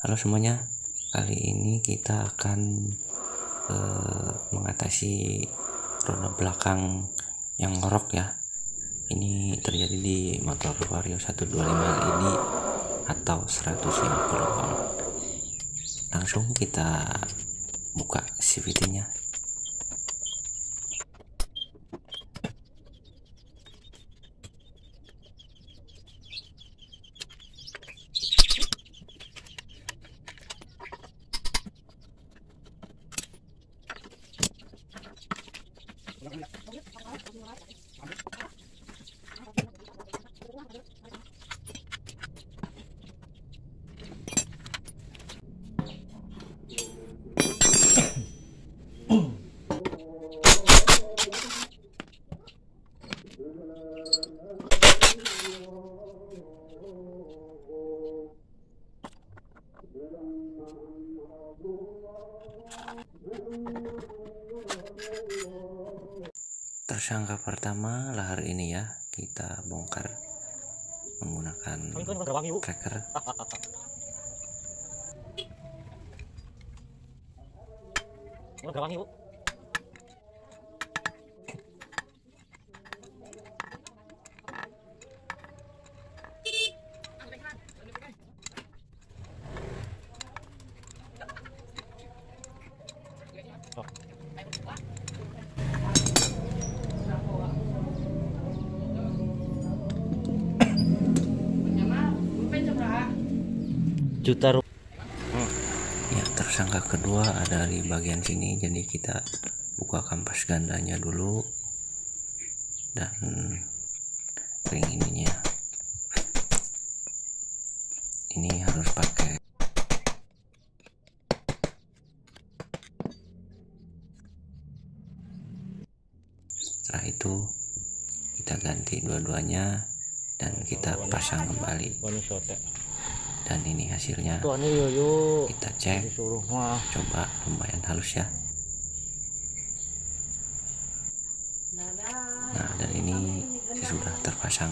Halo semuanya, kali ini kita akan mengatasi roda belakang yang ngorok ya. Ini terjadi di motor Vario 125 ini atau 150 on. Langsung kita buka CVT-nya. Tersangka pertama lahar ini ya, kita bongkar menggunakan tracker. Juta rupiah. Ya, tersangka kedua ada di bagian sini, jadi kita buka kampas gandanya dulu dan ring ininya. Ini harus pakai. Setelah itu kita ganti dua-duanya dan kita pasang kembali. Dan ini hasilnya, kita cek, coba lumayan halus ya. Nah, dan ini sudah terpasang.